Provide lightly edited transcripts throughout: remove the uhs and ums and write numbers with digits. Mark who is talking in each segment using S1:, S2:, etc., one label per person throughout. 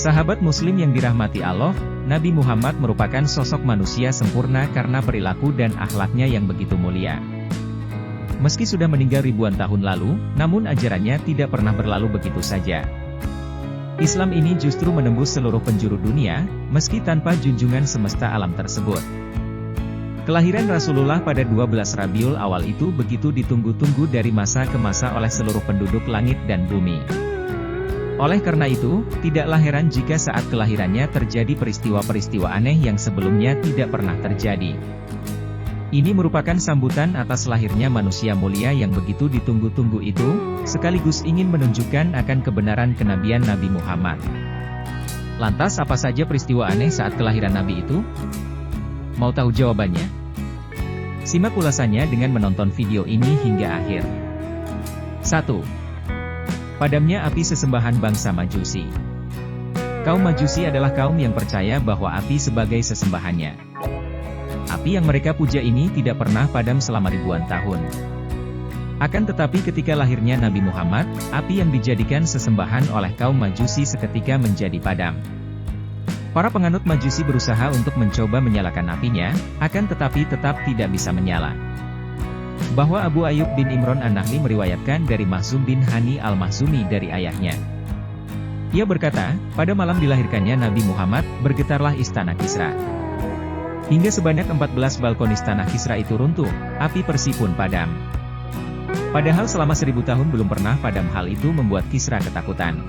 S1: Sahabat Muslim yang dirahmati Allah, Nabi Muhammad merupakan sosok manusia sempurna karena perilaku dan akhlaknya yang begitu mulia. Meski sudah meninggal ribuan tahun lalu, namun ajarannya tidak pernah berlalu begitu saja. Islam ini justru menembus seluruh penjuru dunia, meski tanpa junjungan semesta alam tersebut. Kelahiran Rasulullah pada 12 Rabiul Awal itu begitu ditunggu-tunggu dari masa ke masa oleh seluruh penduduk langit dan bumi. Oleh karena itu, tidaklah heran jika saat kelahirannya terjadi peristiwa-peristiwa aneh yang sebelumnya tidak pernah terjadi. Ini merupakan sambutan atas lahirnya manusia mulia yang begitu ditunggu-tunggu itu, sekaligus ingin menunjukkan akan kebenaran kenabian Nabi Muhammad. Lantas apa saja peristiwa aneh saat kelahiran Nabi itu? Mau tahu jawabannya? Simak ulasannya dengan menonton video ini hingga akhir. 1. Padamnya api sesembahan bangsa Majusi. Kaum Majusi adalah kaum yang percaya bahwa api sebagai sesembahannya. Api yang mereka puja ini tidak pernah padam selama ribuan tahun. Akan tetapi ketika lahirnya Nabi Muhammad, api yang dijadikan sesembahan oleh kaum Majusi seketika menjadi padam. Para penganut Majusi berusaha untuk mencoba menyalakan apinya, akan tetapi tetap tidak bisa menyala. Bahwa Abu Ayyub bin Imron An-Nahli meriwayatkan dari Mahzum bin Hani Al-Mahzumi dari ayahnya. Ia berkata, pada malam dilahirkannya Nabi Muhammad, bergetarlah istana Kisra. Hingga sebanyak 14 balkon istana Kisra itu runtuh, api Persi pun padam. Padahal selama 1000 tahun belum pernah padam, hal itu membuat Kisra ketakutan.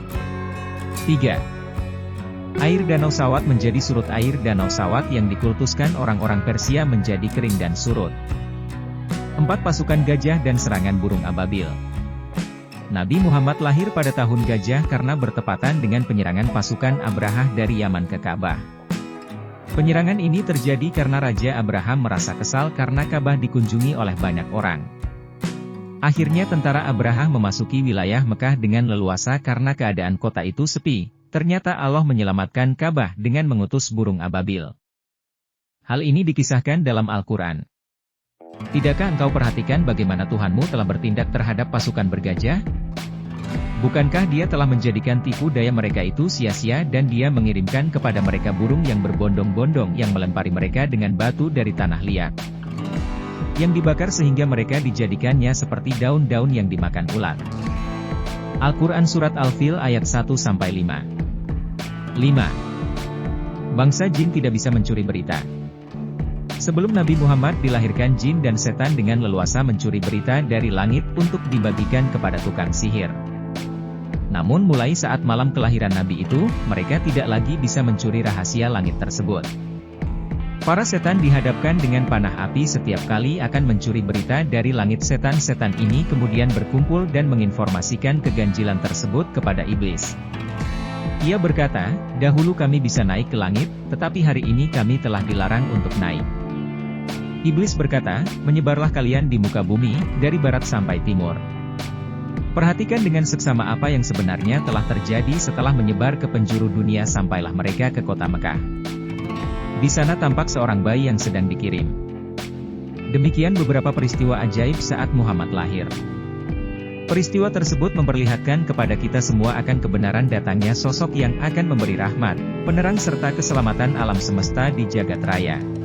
S1: 3. Air Danau Sawat menjadi surut. Air Danau Sawat yang dikultuskan orang-orang Persia menjadi kering dan surut. 4. Pasukan gajah dan serangan burung ababil. Nabi Muhammad lahir pada tahun gajah karena bertepatan dengan penyerangan pasukan Abrahah dari Yaman ke Ka'bah. Penyerangan ini terjadi karena Raja Abraham merasa kesal karena Ka'bah dikunjungi oleh banyak orang. Akhirnya tentara Abrahah memasuki wilayah Mekah dengan leluasa karena keadaan kota itu sepi. Ternyata Allah menyelamatkan Ka'bah dengan mengutus burung ababil. Hal ini dikisahkan dalam Al-Quran. Tidakkah engkau perhatikan bagaimana Tuhanmu telah bertindak terhadap pasukan bergajah? Bukankah Dia telah menjadikan tipu daya mereka itu sia-sia dan Dia mengirimkan kepada mereka burung yang berbondong-bondong yang melempari mereka dengan batu dari tanah liat, yang dibakar sehingga mereka dijadikannya seperti daun-daun yang dimakan ulat. Al-Quran Surat Al-Fil ayat 1-5. 5. Bangsa jin tidak bisa mencuri berita. Sebelum Nabi Muhammad dilahirkan, jin dan setan dengan leluasa mencuri berita dari langit untuk dibagikan kepada tukang sihir. Namun mulai saat malam kelahiran Nabi itu, mereka tidak lagi bisa mencuri rahasia langit tersebut. Para setan dihadapkan dengan panah api setiap kali akan mencuri berita dari langit. Setan-setan ini kemudian berkumpul dan menginformasikan keganjilan tersebut kepada iblis. Ia berkata, dahulu kami bisa naik ke langit, tetapi hari ini kami telah dilarang untuk naik. Iblis berkata, menyebarlah kalian di muka bumi, dari barat sampai timur. Perhatikan dengan seksama apa yang sebenarnya telah terjadi setelah menyebar ke penjuru dunia sampailah mereka ke kota Mekah. Di sana tampak seorang bayi yang sedang dikirim. Demikian beberapa peristiwa ajaib saat Muhammad lahir. Peristiwa tersebut memperlihatkan kepada kita semua akan kebenaran datangnya sosok yang akan memberi rahmat, penerang serta keselamatan alam semesta di jagat raya.